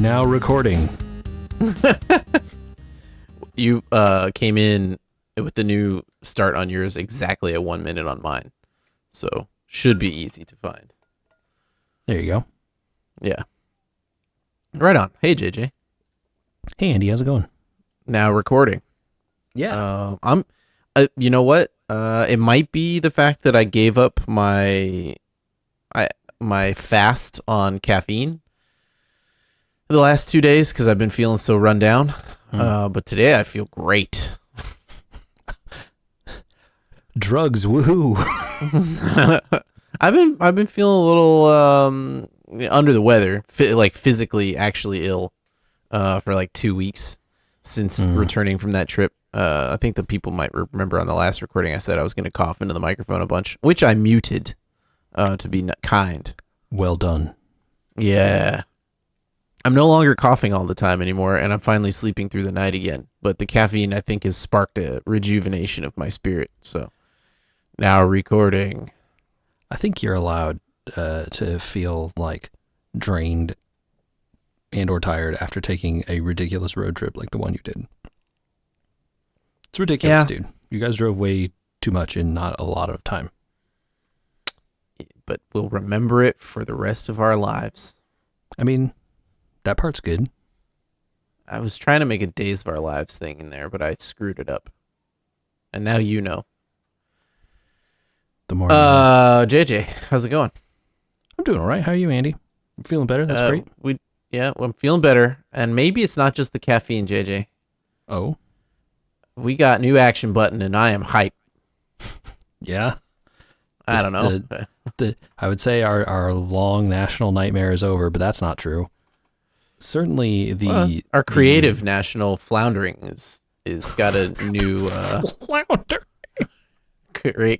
Now recording. You came in with the new start on yours exactly at 1 minute on mine. So should be easy to find. There you go. Yeah. Right on. Hey, JJ. Hey, Andy. How's it going? Now recording. Yeah. You know what? It might be the fact that I gave up my fast on caffeine the last 2 days because I've been feeling so run down. But today I feel great. Drugs, woohoo! I've been feeling a little under the weather, like physically actually ill, for like 2 weeks since returning from that trip. I think the people might remember on the last recording I said I was going to cough into the microphone a bunch, which I muted to be kind. Well done. Yeah. I'm no longer coughing all the time anymore, and I'm finally sleeping through the night again. But the caffeine, I think, has sparked a rejuvenation of my spirit. So now recording. I think you're allowed to feel like drained and or tired after taking a ridiculous road trip like the one you did. It's ridiculous, dude. You guys drove way too much in not a lot of time. But we'll remember it for the rest of our lives. I mean, that part's good. I was trying to make a Days of Our Lives thing in there, but I screwed it up. And now you know. The more you know. JJ, how's it going? I'm doing all right. How are you, Andy? I'm feeling better. That's great. I'm feeling better. And maybe it's not just the caffeine, JJ. Oh? We got new action button, and I am hyped. Yeah? I don't know. I would say our long national nightmare is over, but that's not true. Certainly our creative national floundering is got a new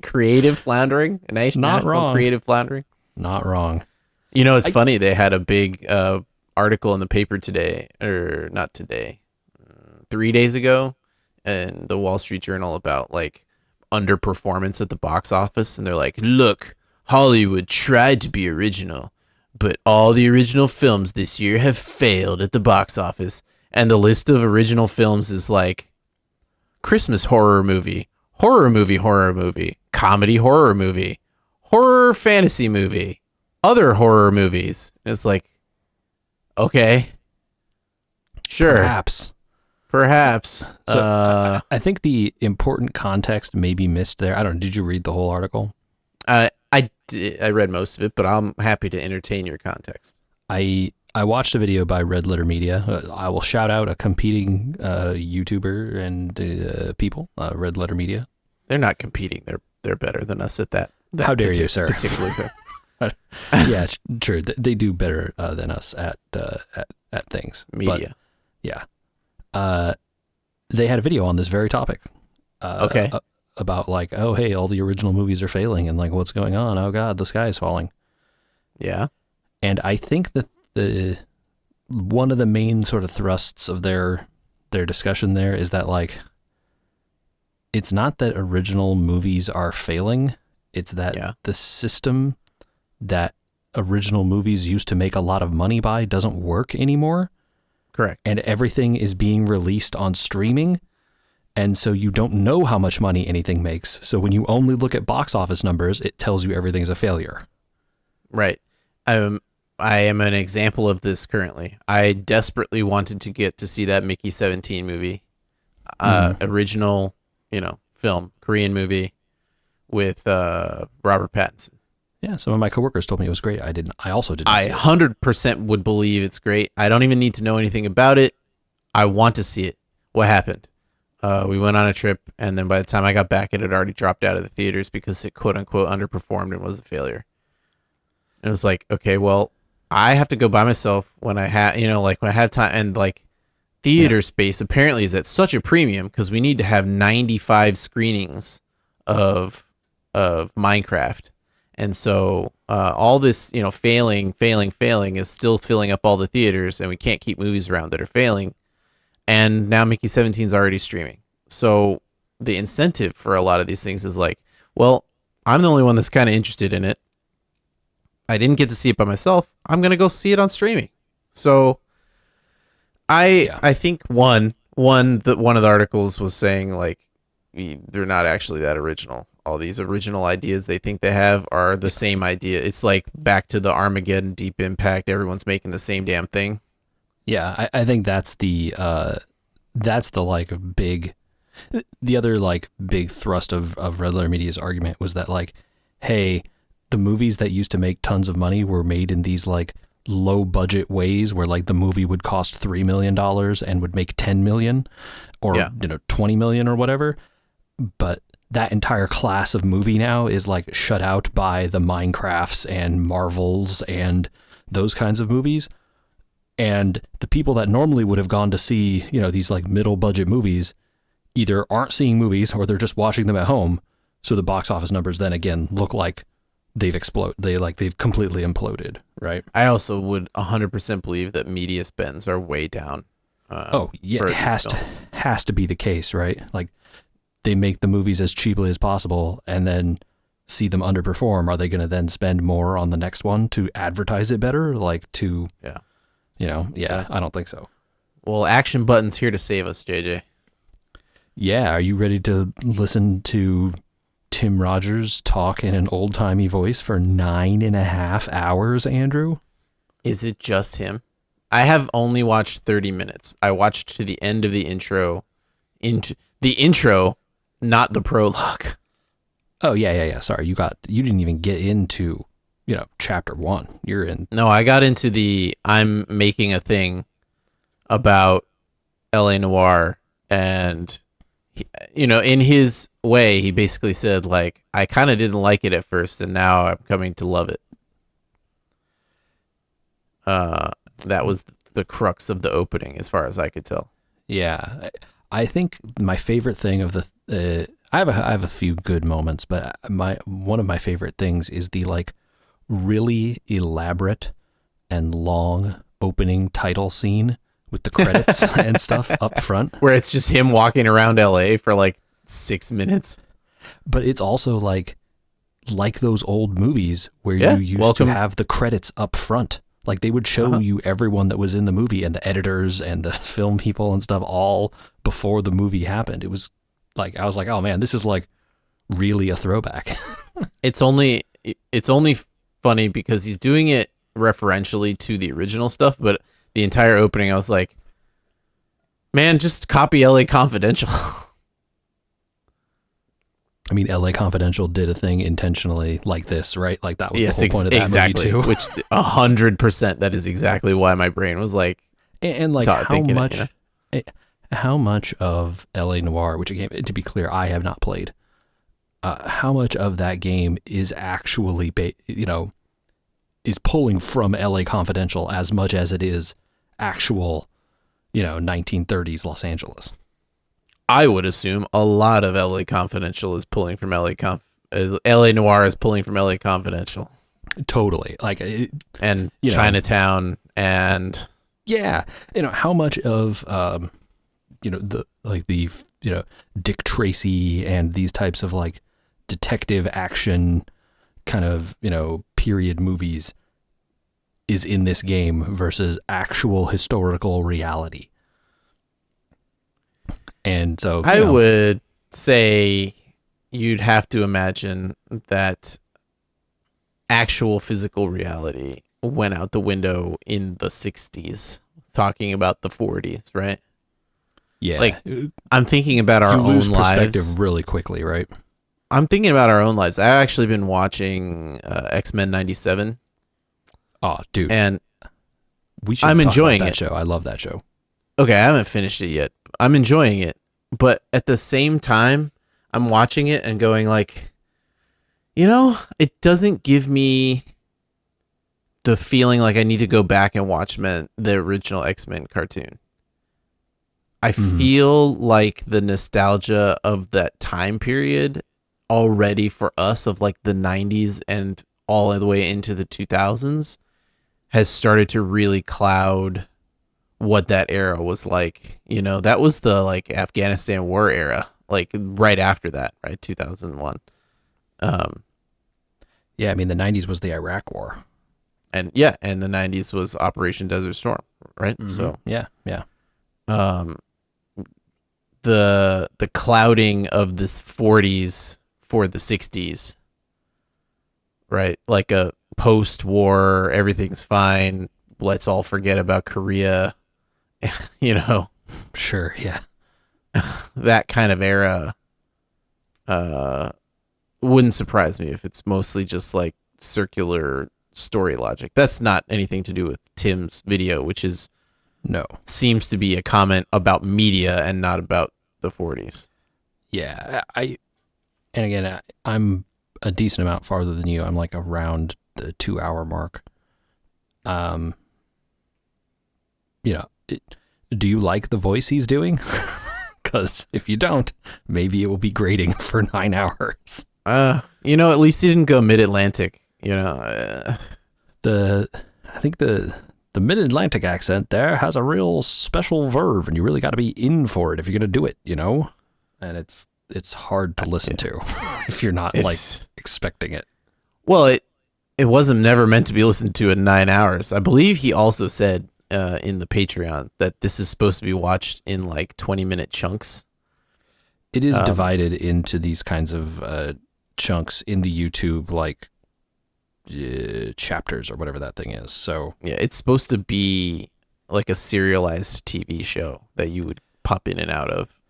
creative floundering. National creative floundering. Not wrong. You know, it's funny. They had a big article in the paper today, or not today, 3 days ago, in the Wall Street Journal about like underperformance at the box office, and they're like, "Look, Hollywood tried to be original, but all the original films this year have failed at the box office." And the list of original films is like Christmas horror movie, comedy horror movie, horror fantasy movie, other horror movies. And it's like, okay, sure. Perhaps. So I think the important context may be missed there. I don't know. Did you read the whole article? I read most of it, but I'm happy to entertain your context. I watched a video by Red Letter Media. I will shout out a competing YouTuber and people, Red Letter Media. They're not competing. They're better than us at that. How dare you, sir? Particularly. Yeah, true. They do better than us at things. Media. But, yeah. They had a video on this very topic. Okay. About like, oh, hey, all the original movies are failing and like what's going on? Oh God, the sky is falling. Yeah. And I think that one of the main sort of thrusts of their discussion there is that like, it's not that original movies are failing. It's that the system that original movies used to make a lot of money by doesn't work anymore. Correct. And everything is being released on streaming. And so you don't know how much money anything makes. So when you only look at box office numbers, it tells you everything's a failure. Right. I am an example of this currently. I desperately wanted to get to see that Mickey 17 movie. Original, film, Korean movie with Robert Pattinson. Yeah, some of my coworkers told me it was great. I also didn't see it. 100% would believe it's great. I don't even need to know anything about it. I want to see it. What happened? We went on a trip, and then by the time I got back, it had already dropped out of the theaters because it quote unquote underperformed and was a failure. And it was like, okay, well, I have to go by myself when I have, when I have time, and like theater space apparently is at such a premium because we need to have 95 screenings of Minecraft. And so all this, failing is still filling up all the theaters, and we can't keep movies around that are failing. And now Mickey 17 is already streaming. So the incentive for a lot of these things is like, well, I'm the only one that's kind of interested in it. I didn't get to see it by myself. I'm going to go see it on streaming. So Yeah. I think one that one of the articles was saying like they're not actually that original. All these original ideas they think they have are the same idea. It's like back to the Armageddon Deep Impact. Everyone's making the same damn thing. Yeah, I think that's the like big, the other like big thrust of Red Letter Media's argument was that like, hey, the movies that used to make tons of money were made in these like low budget ways where like the movie would cost $3 million and would make 10 million or Yeah. 20 million or whatever. But that entire class of movie now is like shut out by the Minecrafts and Marvels and those kinds of movies. And the people that normally would have gone to see, these like middle budget movies either aren't seeing movies or they're just watching them at home. So the box office numbers then again look like they've they've completely imploded, right? I also would 100% believe that media spends are way down. Oh yeah, for it these has to be the case, right? Like they make the movies as cheaply as possible and then see them underperform. Are they going to then spend more on the next one to advertise it better? Like to, Yeah. I don't think so. Well, Action Button's here to save us, JJ. Yeah, are you ready to listen to Tim Rogers talk in an old-timey voice for 9.5 hours, Andrew? Is it just him? I have only watched 30 minutes. I watched to the end of the intro, not the prologue. Oh, yeah. Sorry, you didn't even get into, chapter 1. You're in. No, I got into I'm making a thing about LA Noire, and in his way, he basically said like, I kind of didn't like it at first, and now I'm coming to love it. That was the crux of the opening, as far as I could tell. Yeah, I think my favorite thing of the I have a few good moments, but one of my favorite things is the like really elaborate and long opening title scene with the credits and stuff up front, where it's just him walking around LA for like 6 minutes. But it's also like those old movies where you used to have the credits up front. Like they would show you everyone that was in the movie and the editors and the film people and stuff all before the movie happened. It was like, I was like, oh man, this is like really a throwback. It's only funny because he's doing it referentially to the original stuff, but the entire opening I was like, man, just copy LA Confidential. I mean, LA Confidential did a thing intentionally like this, right? Like that was the whole point of that movie too. Which 100%, that is exactly why my brain was like, and like how much of LA Noire, which again, to be clear, I have not played. How much of that game is actually, is pulling from LA Confidential as much as it is actual, 1930s Los Angeles? I would assume a lot of LA Confidential is pulling from LA Noire is pulling from LA Confidential. Totally. Like, and Chinatown and how much of Dick Tracy and these types of like detective action kind of, period movies is in this game versus actual historical reality. And so I would say you'd have to imagine that actual physical reality went out the window in the 60s, talking about the 40s, right? Yeah. Like, I'm thinking about our own lives. Perspective really quickly, right? I'm thinking about our own lives. I've actually been watching X-Men 97. Oh, dude. And I'm enjoying that show. I love that show. Okay, I haven't finished it yet. I'm enjoying it. But at the same time, I'm watching it and going like, it doesn't give me the feeling like I need to go back and watch the original X-Men cartoon. I feel like the nostalgia of that time period already for us of like the 90s and all the way into the 2000s has started to really cloud what that era was like. That was the like Afghanistan war era, like right after that, right? 2001. Yeah, I mean the 90s was the Iraq war. And the 90s was Operation Desert Storm, right? Mm-hmm. So yeah. um, the clouding of this 40s for the 60s, right? Like a post-war, everything's fine. Let's all forget about Korea. you know, Sure, yeah. that kind of era. Uh, wouldn't surprise me if it's mostly just like circular story logic. That's not anything to do with Tim's video, which is No. seems to be a comment about media and not about the 40s. Yeah, and again, I'm a decent amount farther than you. I'm like around the 2 hour mark. Um, you know, do you like the voice he's doing? Because if you don't, maybe it will be grating for 9 hours. At least he didn't go mid-Atlantic, I think the mid-Atlantic accent there has a real special verve, and you really got to be in for it if you're gonna do it, And it's hard to listen to if you're not like expecting it. Well, it wasn't never meant to be listened to in 9 hours. I believe he also said in the Patreon that this is supposed to be watched in like 20-minute chunks. It is divided into these kinds of chunks in the YouTube like chapters or whatever that thing is. So yeah, it's supposed to be like a serialized TV show that you would pop in and out of.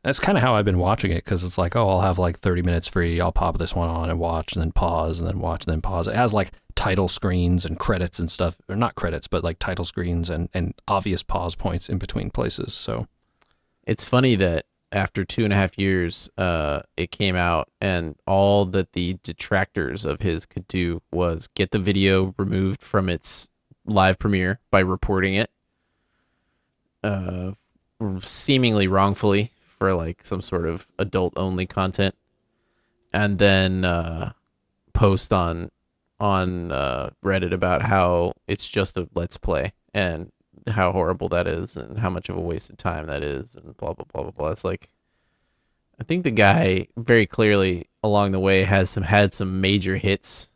That's kind of how I've been watching it, because it's like, oh, I'll have like 30 minutes free. I'll pop this one on and watch, and then pause, and then watch, and then pause. It has like title screens and credits and stuff, or not credits, but like title screens and obvious pause points in between places. So it's funny that after 2.5 years, it came out, and all that the detractors of his could do was get the video removed from its live premiere by reporting it, seemingly wrongfully, for like some sort of adult only content, and then post on Reddit about how it's just a let's play and how horrible that is and how much of a waste of time that is and blah blah blah blah blah. It's like, I think the guy very clearly along the way had some major hits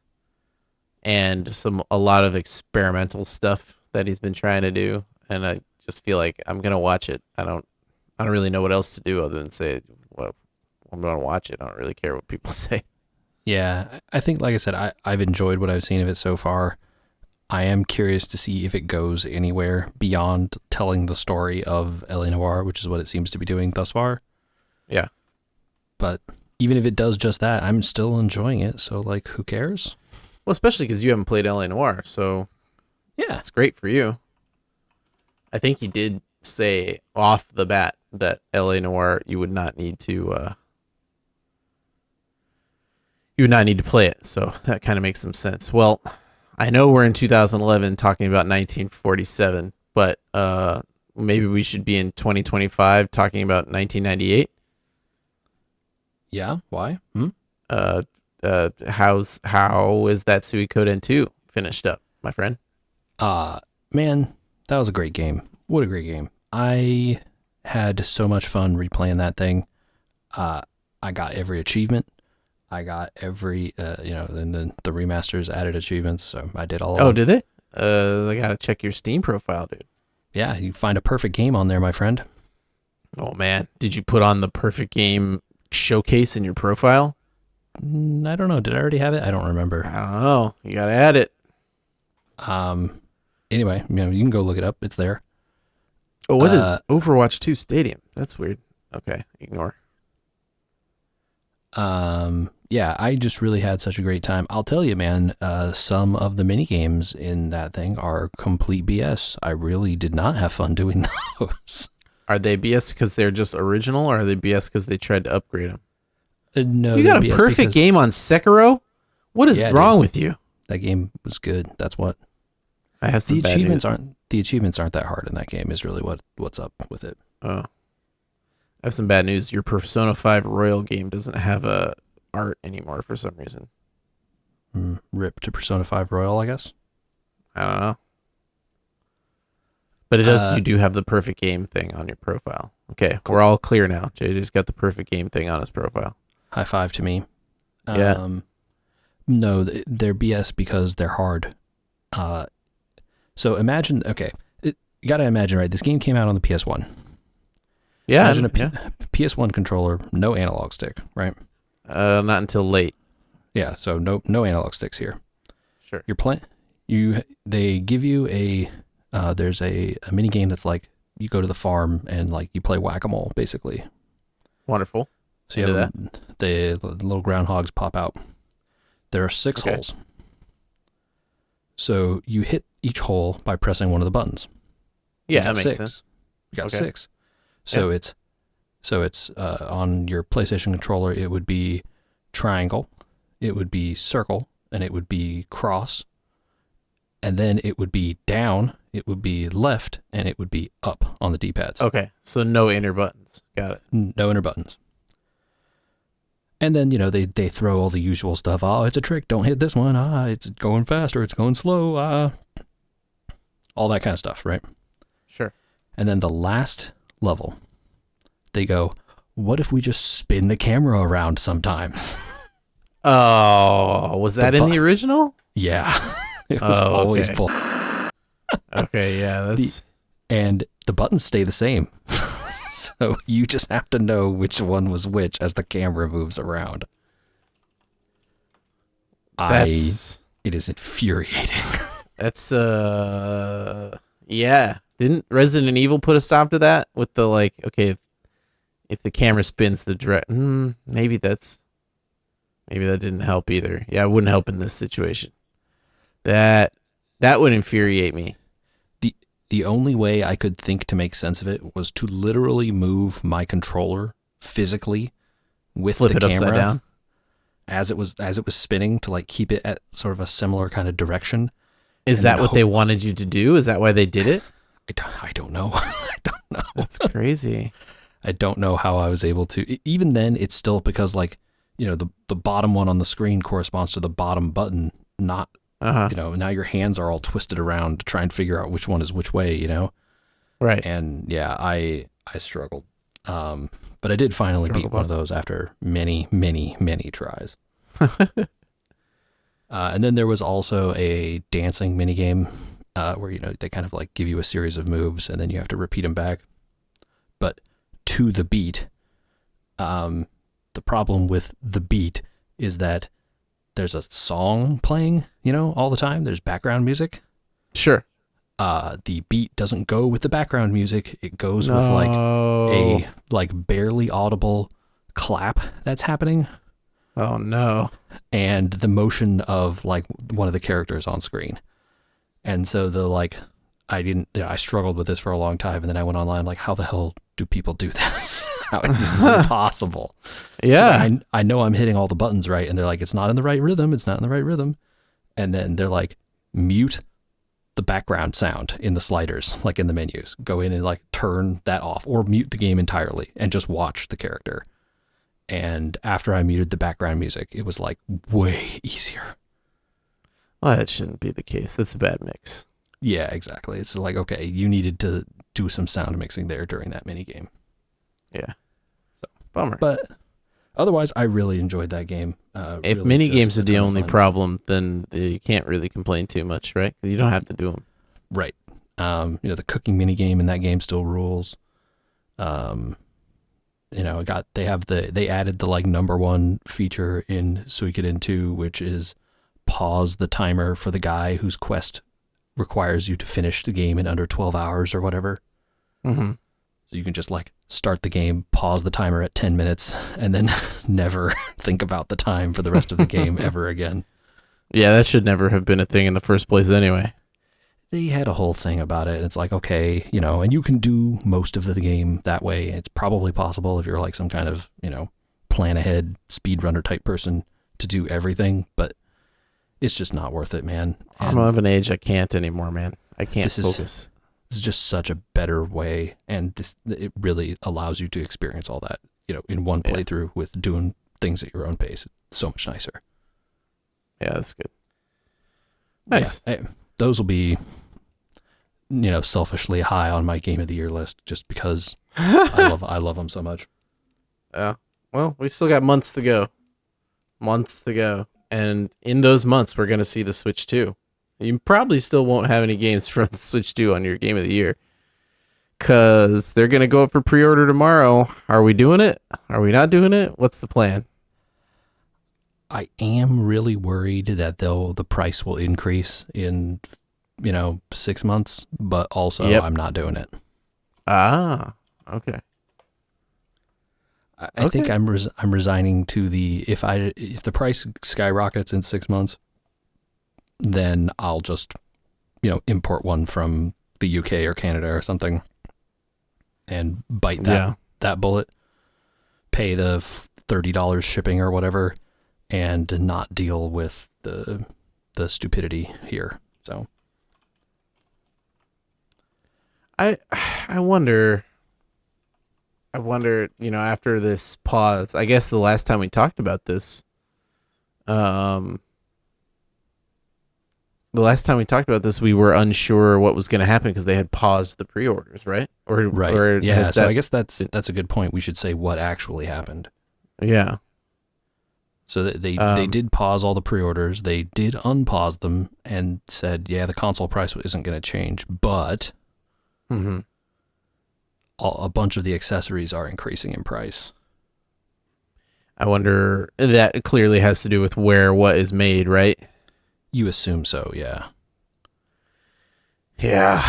and a lot of experimental stuff that he's been trying to do, and I just feel like I'm gonna watch it. I don't really know what else to do other than say, well, I'm going to watch it. I don't really care what people say. yeah, I think, like I said, I've enjoyed what I've seen of it so far. I am curious to see if it goes anywhere beyond telling the story of L.A. Noire, which is what it seems to be doing thus far. Yeah. But even if it does just that, I'm still enjoying it. So, like, who cares? Well, especially because you haven't played L.A. Noire, so yeah, it's great for you. I think he did say off the bat that L.A. Noire, you would not need to play it, so that kind of makes some sense. Well, I know we're in 2011 talking about 1947, but maybe we should be in 2025 talking about 1998. Yeah, why? How is that Suikoden 2 finished up, my friend? Man, that was a great game. What a great game. I had so much fun replaying that thing. I got every achievement. I got every, and then the remasters added achievements, so I did all of them. Oh, did they? I gotta check your Steam profile, dude. Yeah, you find a perfect game on there, my friend. Oh, man. Did you put on the perfect game showcase in your profile? I don't know. Did I already have it? I don't remember. I don't know. You gotta add it. Anyway, you can go look it up. It's there. Oh, what is Overwatch 2 Stadium? That's weird. Okay, ignore. Yeah, I just really had such a great time. I'll tell you, man, some of the mini games in that thing are complete BS. I really did not have fun doing those. Are they BS because they're just original, or are they BS because they tried to upgrade them? No, you got a perfect game on Sekiro? What is wrong with you? That game was good. That's what. I have some the bad achievements news. The achievements aren't that hard in that game. Is really what's up with it. Oh, I have some bad news. Your Persona 5 Royal game doesn't have a art anymore for some reason. Rip to Persona 5 Royal, I guess. I don't know. But it does. You do have the perfect game thing on your profile. Okay, cool. We're all clear now. JJ's got the perfect game thing on his profile. High five to me. Yeah. No, they're BS because they're hard. So imagine, okay, you got to imagine, right? This game came out on the PS1. Yeah. Imagine a PS1 controller, no analog stick, right? Not until late. Yeah, so no analog sticks here. Sure. They give you there's a mini game that's like you go to the farm and like you play whack-a-mole basically. Wonderful. So you have the little groundhogs pop out. There are 6 holes. So you hit each hole by pressing one of the buttons. Yeah, that makes sense. You got 6. So it's on your PlayStation controller, it would be triangle, it would be circle, and it would be cross. And then it would be down, it would be left, and it would be up on the D-pads. Okay, so no inner buttons. Got it. No inner buttons. And then, they throw all the usual stuff. Oh, it's a trick. Don't hit this one. It's going fast or it's going slow. All that kind of stuff, right? Sure. And then the last level, they go, what if we just spin the camera around sometimes? Oh, was that in the original? Yeah. It was always pulled. Okay, yeah, that's... And the buttons stay the same. So you just have to know which one was which as the camera moves around. It is infuriating. That's, yeah. Didn't Resident Evil put a stop to that? With the, like, okay, if the camera spins the direct... maybe that didn't help either. Yeah, it wouldn't help in this situation. That would infuriate me. The only way I could think to make sense of it was to literally move my controller physically with Flip the it camera upside down as it was spinning to like keep it at sort of a similar kind of direction. Is that what they wanted you to do? Is that why they did it? I don't know. I don't know. That's crazy. I don't know how I was able to. Even then, it's still because like the bottom one on the screen corresponds to the bottom button, not. Now your hands are all twisted around to try and figure out which one is which way, Right. And yeah, I struggled. But I did finally beat one of those after many, many, many tries. And then there was also a dancing minigame where, they kind of like give you a series of moves and then you have to repeat them back. But to the beat, the problem with the beat is that there's a song playing, all the time. There's background music. Sure. The beat doesn't go with the background music. It goes with like a barely audible clap that's happening. Oh no. And the motion of like one of the characters on screen. And so I struggled with this for a long time. And then I went online like, how the hell do people do this? This is impossible. Yeah. I know I'm hitting all the buttons right. And they're like, it's not in the right rhythm. It's not in the right rhythm. And then they're like, mute the background sound in the sliders, like in the menus. Go in and like turn that off or mute the game entirely and just watch the character. And after I muted the background music, it was like way easier. Well, that shouldn't be the case. That's a bad mix. Yeah, exactly. It's like, okay, you needed to do some sound mixing there during that mini game. Yeah. So, bummer. But otherwise, I really enjoyed that game. If really mini games are the only fun. problem, then you can't really complain too much, right? 'Cause you don't have to do them. Right. The cooking mini game in that game still rules. They added the like number one feature in Suikoden 2, which is pause the timer for the guy whose quest requires you to finish the game in under 12 hours or whatever. Mm-hmm. So you can just like start the game, pause the timer at 10 minutes, and then never think about the time for the rest of the game ever again. Yeah, that should never have been a thing in the first place anyway. They had a whole thing about it. It's like, okay, and you can do most of the game that way. It's probably possible if you're like some kind of, plan ahead speedrunner type person to do everything, but it's just not worth it, man. I'm of an age I can't anymore, man. I can't focus. This is just such a better way, and it really allows you to experience all that, in one playthrough with doing things at your own pace. It's so much nicer. Yeah, that's good. Nice. Yeah, those will be, selfishly high on my game of the year list just because I love them so much. Yeah. Well, we still got months to go. And in those months, we're going to see the Switch 2. You probably still won't have any games from the Switch 2 on your game of the year. because they're going to go up for pre-order tomorrow. Are we doing it? Are we not doing it? What's the plan? I am really worried that the price will increase in 6 months, but also I'm not doing it. Ah, okay. I think I'm resigning to the if the price skyrockets in 6 months, then I'll just import one from the UK or Canada or something and bite that bullet, pay the $30 shipping or whatever, and not deal with the stupidity here. So I wonder, after this pause, I guess the last time we talked about this, we were unsure what was going to happen because they had paused the pre-orders, right? Right. Yeah. So I guess that's a good point. We should say what actually happened. Yeah. So they did pause all the pre-orders. They did unpause them and said, yeah, the console price isn't going to change, but a bunch of the accessories are increasing in price. I wonder, that clearly has to do with what is made, right? You assume so, yeah. Yeah.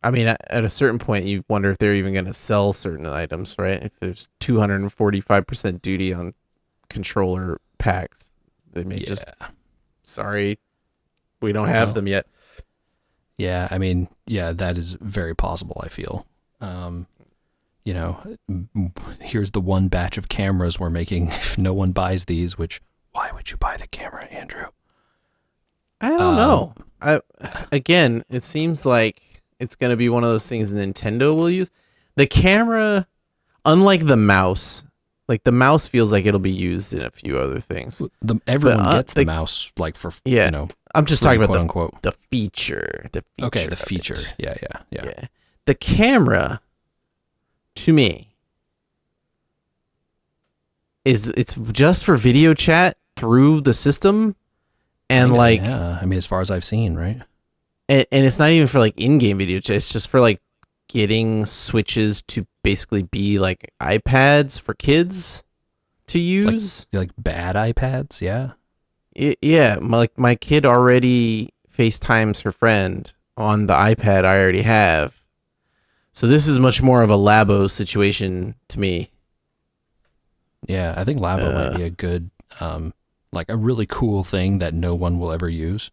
I mean, at a certain point, you wonder if they're even going to sell certain items, right? If there's 245% duty on controller packs, they may just, sorry, we don't have them yet. Yeah, I mean, that is very possible, I feel. Here's the one batch of cameras we're making. If no one buys these, which, why would you buy the camera, Andrew? I don't know. Again, it seems like it's going to be one of those things Nintendo will use. The camera, unlike the mouse, like the mouse feels like it'll be used in a few other things. Everyone gets the mouse, like for I'm just talking about unquote. The feature. Okay, the feature. Yeah. The camera, to me, it's just for video chat through the system, and I mean, as far as I've seen, right? And it's not even for like in-game video chat. It's just for like getting Switches to basically be like iPads for kids to use, like bad iPads. Yeah. Yeah, my kid already FaceTimes her friend on the iPad I already have. So this is much more of a Labo situation to me. Yeah, I think Labo might be a good, like a really cool thing that no one will ever use.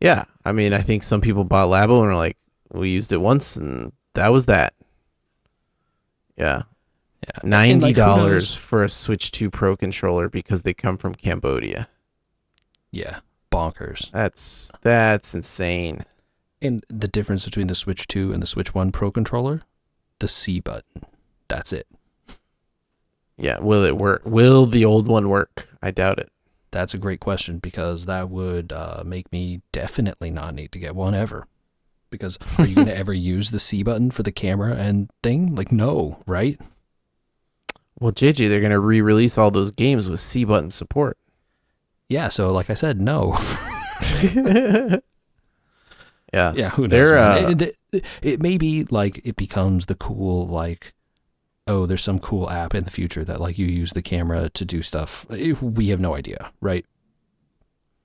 Yeah, I mean, I think some people bought Labo and were like, we used it once and that was that. Yeah. Yeah. $90 for a Switch 2 Pro controller because they come from Cambodia. Yeah, bonkers. That's insane. And the difference between the Switch 2 and the Switch 1 Pro controller? The C button. That's it. Yeah, will it work? Will the old one work? I doubt it. That's a great question because that would make me definitely not need to get one ever. Because are you going to ever use the C button for the camera and thing? Like, no, right? Well, JJ, they're going to re-release all those games with C button support. Yeah, so like I said, no. Yeah. Yeah, who knows? It may be like it becomes the cool, like, oh, there's some cool app in the future that like you use the camera to do stuff. We have no idea, right?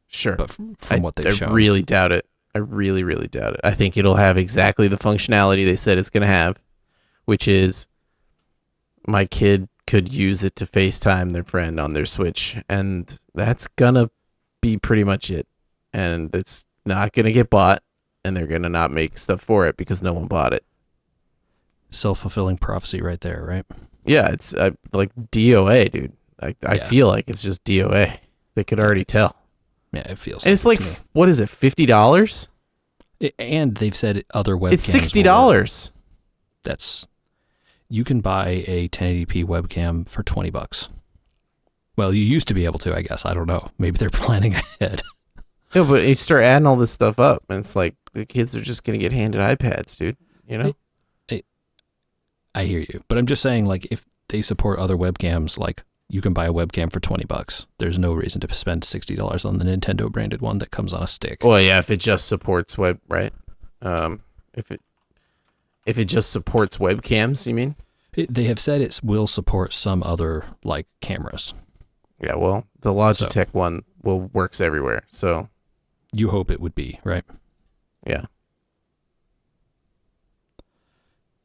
Sure. But from what they've shown. I really doubt it. I really, really doubt it. I think it'll have exactly the functionality they said it's going to have, which is my kid could use it to FaceTime their friend on their Switch, and that's going to be pretty much it. And it's not going to get bought, and they're going to not make stuff for it because no one bought it. Self-fulfilling prophecy right there, right? Yeah, it's like DOA, dude. I feel like it's just DOA. They could already tell. Yeah, it feels. And it's like, what is it, $50? And they've said other webcams. It's $60. You can buy a 1080p webcam for $20. Well, you used to be able to, I guess. I don't know. Maybe they're planning ahead. Yeah, but you start adding all this stuff up, and it's like the kids are just gonna get handed iPads, dude. You know. I hear you, but I'm just saying, like, if they support other webcams, like you can buy a webcam for $20. There's no reason to spend $60 on the Nintendo branded one that comes on a stick. Well, yeah, if it just supports web, right? If it, If it just supports webcams, you mean? They have said it will support some other like cameras. Yeah, well, the Logitech one works everywhere, so you hope it would be, right? Yeah.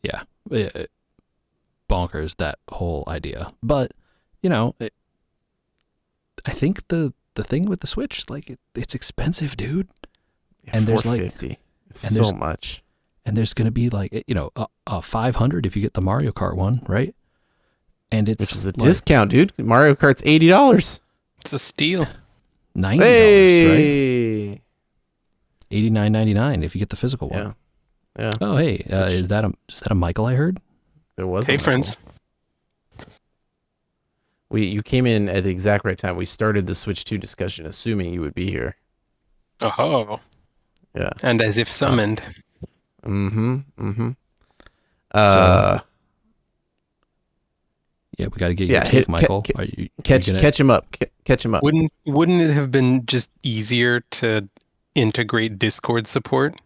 Yeah. Bonkers, that whole idea. But, I think the thing with the Switch, like, it's expensive, dude. Yeah, and there's $450. It's so much. And there's going to be like, a 500 if you get the Mario Kart one, right? And it's which is a discount, dude. Mario Kart's $80. It's a steal. $90, right? $89.99 if you get the physical one. Yeah. Oh, hey, is that a Michael I heard? There was. Hey, friends. You came in at the exact right time. We started the Switch 2 discussion, assuming you would be here. Oh. Yeah. And as if summoned. Mm-hmm. Yeah, we got to get your take, Michael. Catch him up. Catch him up. Wouldn't it have been just easier to integrate Discord support?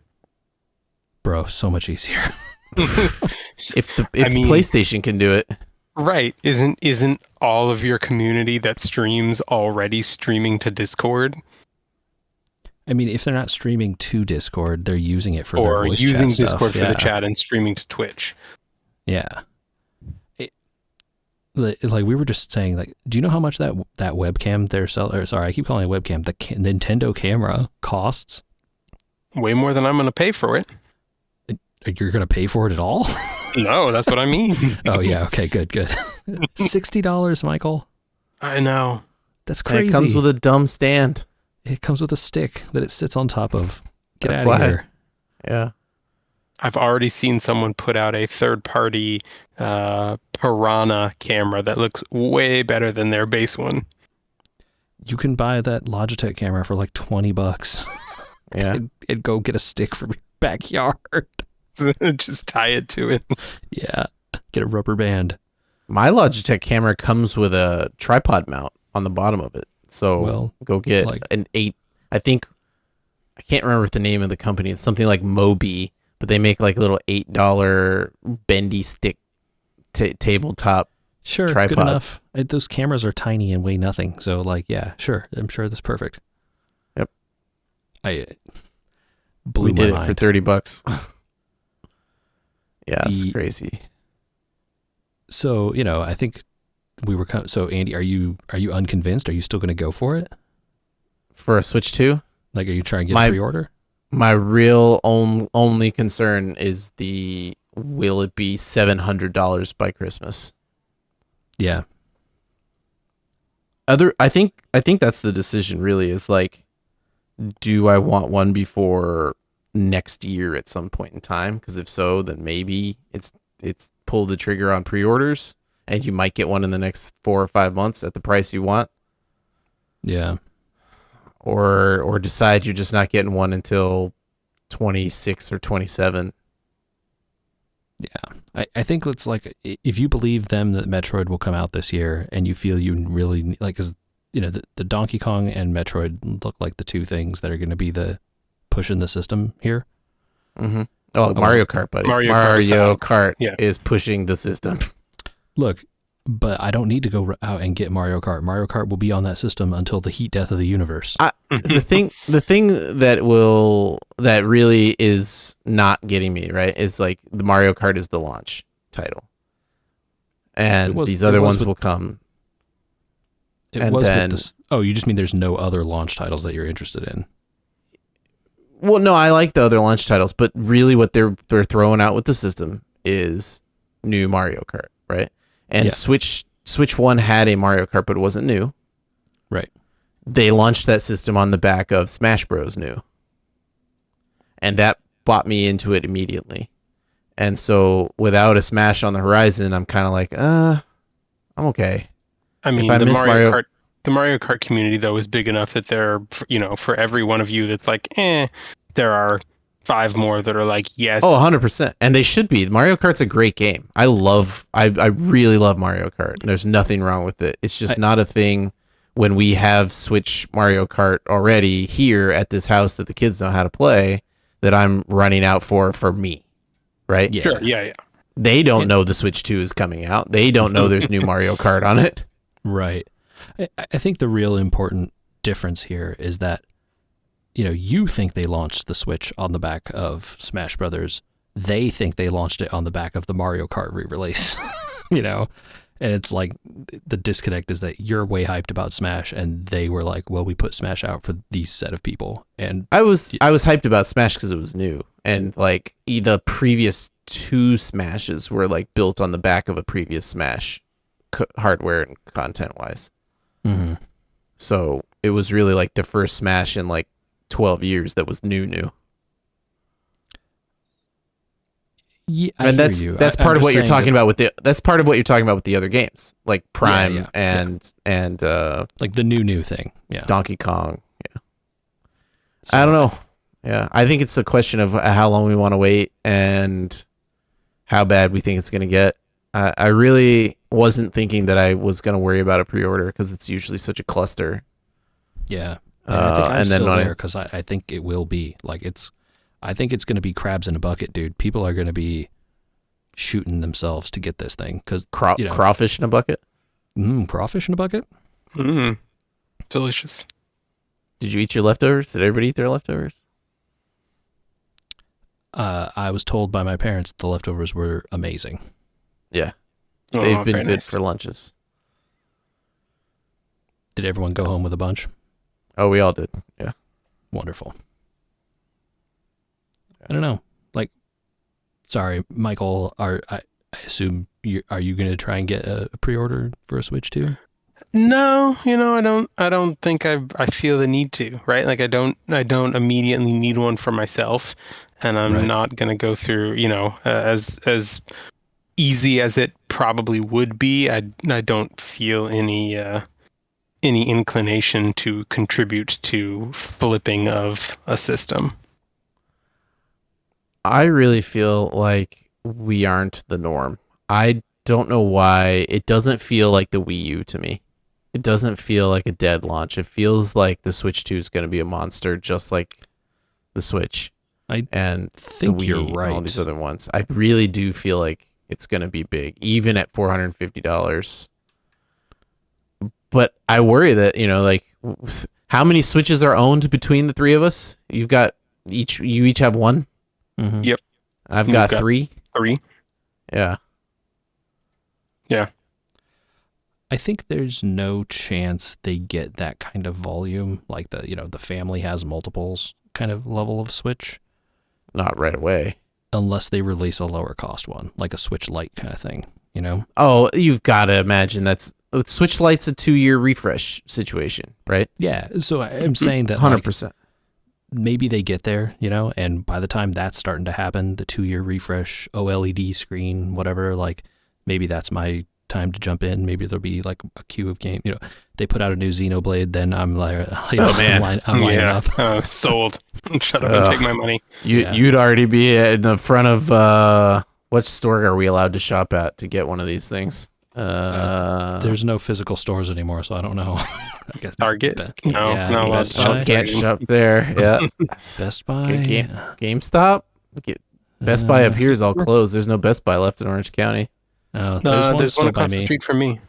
Bro, so much easier. if PlayStation can do it. Right. Isn't all of your community that streams already streaming to Discord? I mean, if they're not streaming to Discord, they're using it for their voice chat stuff. Or using Discord for the chat and streaming to Twitch. Yeah. Like we were just saying, like, do you know how much that webcam they're selling? Or sorry, I keep calling it webcam. The Nintendo camera costs way more than I'm going to pay for it. You're going to pay for it at all? No, that's what I mean. Oh yeah, okay, good. $60, Michael. I know. That's crazy. And it comes with a dumb stand. It comes with a stick that it sits on top of. That's out of here. Yeah. I've already seen someone put out a third-party Piranha camera that looks way better than their base one. You can buy that Logitech camera for like $20. Yeah. and go get a stick from your backyard. Just tie it to it. Yeah. Get a rubber band. My Logitech camera comes with a tripod mount on the bottom of it. So go get an 8. I can't remember the name of the company. It's something like Mobi, but they make like little $8 bendy stick tabletop tripods. Good enough. Those cameras are tiny and weigh nothing. So yeah, sure. I'm sure that's perfect. Yep. We did it for $30. Yeah, it's crazy. So, I think we were so Andy, are you unconvinced? Are you still going to go for it? For a Switch 2? Like, are you trying to get a pre-order? My real only concern is will it be $700 by Christmas? Yeah. I think that's the decision really, is like, do I want one before next year at some point in time? Because if so, then maybe it's pull the trigger on pre-orders and you might get one in the next 4 or 5 months at the price you want. Yeah. Or decide you're just not getting one until 26 or 27. Yeah. I think it's like, if you believe them that Metroid will come out this year and you feel you really like, because the Donkey Kong and Metroid look like the two things that are going to be the pushing the system here. Mm-hmm. Oh, Mario Kart, buddy. Mario Kart is pushing the system. Look, but I don't need to go out and get Mario Kart. Mario Kart will be on that system until the heat death of the universe. The thing that really is not getting me right is like the Mario Kart is the launch title, and these other ones will come. You just mean there's no other launch titles that you're interested in? Well, no, I like the other launch titles, but really what they're throwing out with the system is new Mario Kart, right? And Switch 1 had a Mario Kart, but it wasn't new. Right. They launched that system on the back of Smash Bros. New. And that bought me into it immediately. And so without a Smash on the horizon, I'm kind of like, I'm okay. I mean, the Mario Kart community, though, is big enough that there, for every one of you that's like, there are 5 more that are like, yes. Oh, 100%. And they should be. Mario Kart's a great game. I really love Mario Kart. There's nothing wrong with it. It's just not a thing when we have Switch Mario Kart already here at this house that the kids know how to play that I'm running out for me. right? Yeah. Sure. Yeah. They don't know the Switch 2 is coming out. They don't know there's new Mario Kart on it. Right. I think the real important difference here is that, you think they launched the Switch on the back of Smash Brothers. They think they launched it on the back of the Mario Kart re-release, and it's like the disconnect is that you're way hyped about Smash and they were like, well, we put Smash out for these set of people. And I was hyped about Smash because it was new, and like the previous 2 Smashes were like built on the back of a previous Smash, hardware and content wise. mm-hmm. So it was really like the first Smash in like 12 years that was new. Yeah, And that's part of what you're talking about with that's part of what you're talking about with the other games, like Prime and like the new thing. Yeah. Donkey Kong. Yeah. So, I don't know. Yeah, I think it's a question of how long we want to wait and how bad we think it's going to get. I really wasn't thinking that I was going to worry about a pre-order because it's usually such a cluster. Yeah. And I think I'm and then still when there because I think it will be. Like I think it's going to be crabs in a bucket, dude. People are going to be shooting themselves to get this thing because crawfish in a bucket. Crawfish in a bucket. Delicious. Did you eat your leftovers? Did everybody eat their leftovers? I was told by my parents the leftovers were amazing. Yeah, they've been good nice. for lunches. Did everyone go home with a bunch? Oh, we all did. Yeah, wonderful. I don't know. Like, sorry, Michael. I assume are you going to try and get a pre-order for a Switch too? No, I don't think I feel the need to, right? Like I don't immediately need one for myself, and I'm not going to go through, as easy as it probably would be. I don't feel any inclination to contribute to flipping of a system. I really feel like we aren't the norm. I don't know why. It doesn't feel like the Wii U to me. It doesn't feel like a dead launch. It feels like the Switch 2 is going to be a monster, just like the Switch. And think the Wii you're right. and all these other ones. I really do feel like it's going to be big, even at $450. But I worry that, like, how many Switches are owned between the 3 of us? You each have one? Mm-hmm. Yep. I've got 3. 3. Yeah. Yeah. I think there's no chance they get that kind of volume, like the family has multiples kind of level of Switch. Not right away. Unless they release a lower cost one, like a Switch Lite kind of thing, Oh, you've got to imagine Switch Lite's a 2-year refresh situation, right? Yeah, so I'm saying that 100%. Maybe they get there, and by the time that's starting to happen, the 2-year refresh, OLED screen, whatever, like maybe that's my time to jump in. Maybe there'll be like a queue of game. They put out a new Xenoblade, then I'm like, oh man, I'm lining up. Sold. Shut up and take my money. You'd already be in the front of what store are we allowed to shop at to get one of these things? There's no physical stores anymore, so I don't know. I guess Target. No, Best Buy. Can't shop there. Yeah. Best Buy. GameStop. Best Buy up here is all closed. There's no Best Buy left in Orange County. Oh, there's one across the street from me.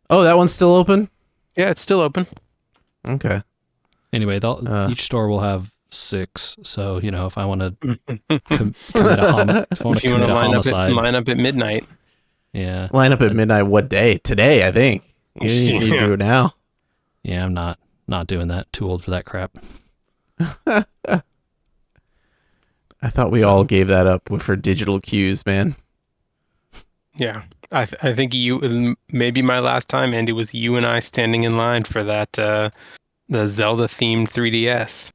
Oh, that one's still open? Yeah, it's still open. Okay. Anyway, each store will have 6. So if I want to commit a homicide, line up at midnight. Yeah. Line up at midnight. What day? Today, I think. You need to do it now. Yeah, I'm not doing that. Too old for that crap. I thought we all gave that up for digital cues, man. Yeah, I think maybe my last time, Andy, was you and I standing in line for that the Zelda themed 3DS.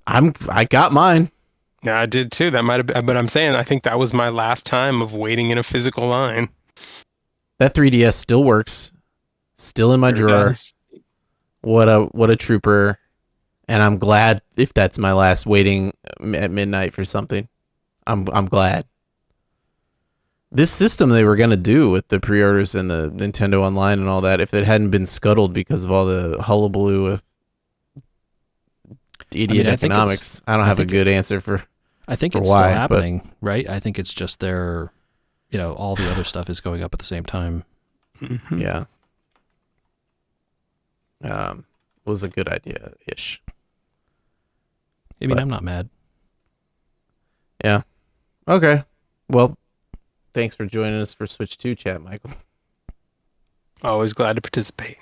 I got mine. Yeah, I did too. That might have been, but I'm saying I think that was my last time of waiting in a physical line. That 3DS still works. Still in my drawer. Does. What a trooper. And I'm glad if that's my last waiting at midnight for something. I'm glad. This system they were going to do with the pre-orders and the Nintendo Online and all that, if it hadn't been scuttled because of all the hullabaloo with idiot economics, I don't have a good answer for I think for it's why, still but- happening, right? I think it's just their, all the other stuff is going up at the same time. Mhm. Yeah. Was a good idea ish. I mean, But- I'm not mad. Yeah. Okay. Well, thanks for joining us for Switch 2 chat, Michael. Always glad to participate.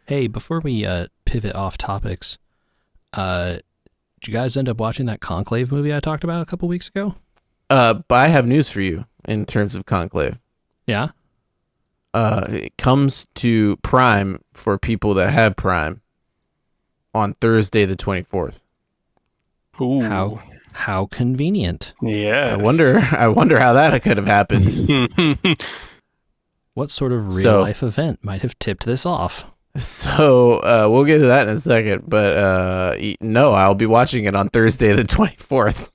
Hey, before we pivot off topics, did you guys end up watching that Conclave movie I talked about a couple weeks ago? But I have news for you in terms of Conclave. Yeah? It comes to Prime for people that have Prime on Thursday the 24th. Ooh. How convenient. Yes. I wonder how that could have happened. What sort of So- real-life event might have tipped this off? So we'll get to that in a second, but no, I'll be watching it on Thursday the 24th.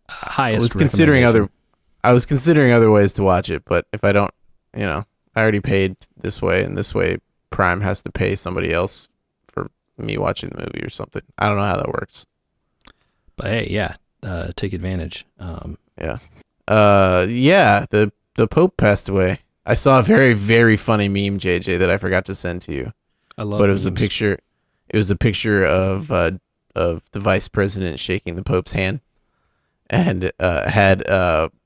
Highest I was considering other ways to watch it, but if I don't, I already paid this way, and this way Prime has to pay somebody else for me watching the movie or something. I don't know how that works. But hey, yeah, take advantage. Yeah. The Pope passed away. I saw a very, very funny meme, JJ, that I forgot to send to you. I love But it was a memes. picture. It was a picture of the vice president shaking the Pope's hand, and had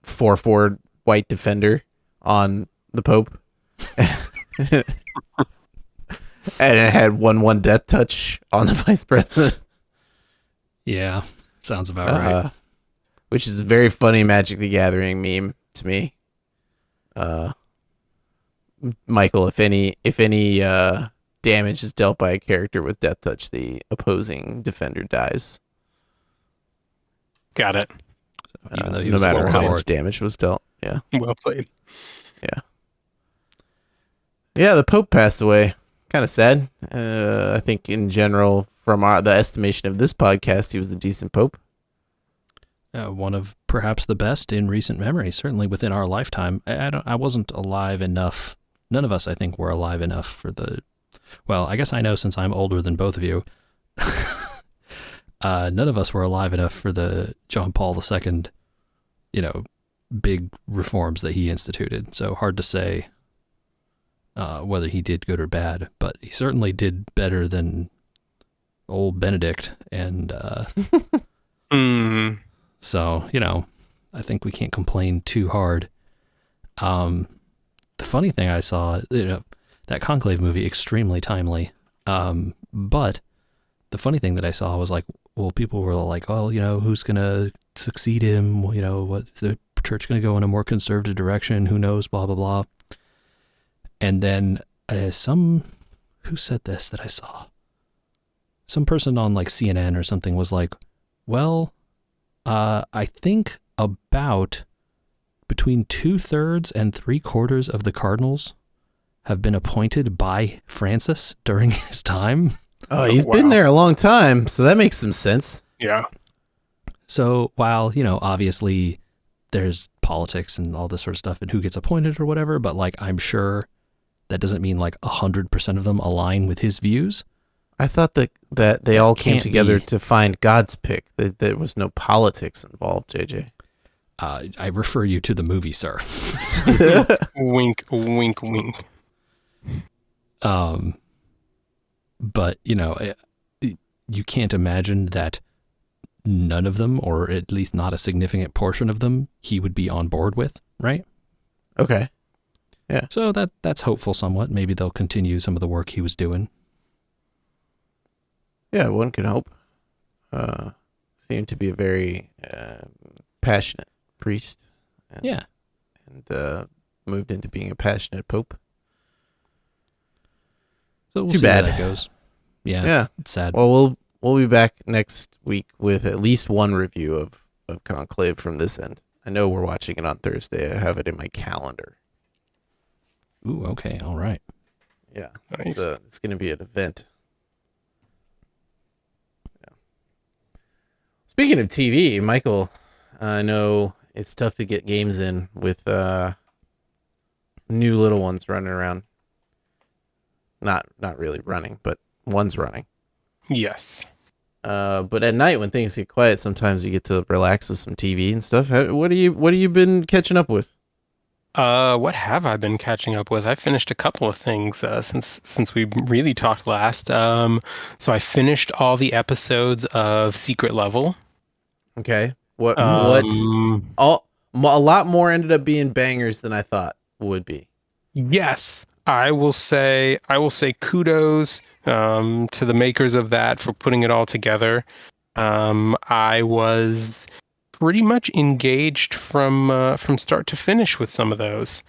4-4 white defender on the Pope, and it had 1-1 death touch on the vice president. Yeah, sounds about right. Which is a very funny Magic the Gathering meme to me. Michael, if any damage is dealt by a character with death touch, the opposing defender dies. Got it. Even though he no was matter how 4-4. much damage was dealt. Yeah. Well played. Yeah, the Pope passed away. Kind of sad. I think in general, from the estimation of this podcast, he was a decent Pope. One of perhaps the best in recent memory, certainly within our lifetime. I wasn't alive enough. None of us, I think, were alive enough for the. Well, I guess I know since I'm older than both of you. None of us were alive enough for the John Paul II, big reforms that he instituted. So hard to say whether he did good or bad, but he certainly did better than old Benedict. And Mm. so, I think we can't complain too hard. The funny thing I saw, that Conclave movie, extremely timely. But the funny thing that I saw was like, well, people were like, oh, who's going to succeed him? What the church going to go in a more conservative direction? Who knows? Blah, blah, blah. And then who said this that I saw? Some person on like CNN or something was like, well, I think about between 2/3 and 3/4 of the cardinals have been appointed by Francis during his time. Oh, he's Wow. been there a long time, so that makes some sense. Yeah. So while, obviously there's politics and all this sort of stuff and who gets appointed or whatever, but like, I'm sure that doesn't mean like 100% of them align with his views. I thought that they all came can't together be. to find God's pick. That there was no politics involved, JJ. I refer you to the movie, sir. Wink, wink, wink. But, you can't imagine that none of them, or at least not a significant portion of them, he would be on board with, right? Okay. So that's hopeful somewhat. Maybe they'll continue some of the work he was doing. Yeah, one can hope. Seemed to be a very passionate priest. Yeah. And moved into being a passionate pope. So we'll Too see bad. how that goes. Yeah. Yeah. It's sad. Well, we'll be back next week with at least one review of Conclave from this end. I know we're watching it on Thursday. I have it in my calendar. Ooh, okay. All right. Yeah. Nice. It's going to be an event. Yeah. Speaking of TV, Michael, I know it's tough to get games in with new little ones running around. Not really running, but one's running. Yes. But at night when things get quiet, sometimes you get to relax with some TV and stuff. What have you been catching up with? What have I been catching up with? I finished a couple of things since we really talked last. So I finished all the episodes of Secret Level. Okay. What Um, a lot more ended up being bangers than I thought would be. yes, I will say kudos to the makers of that for putting it all together. I was pretty much engaged from start to finish with some of those.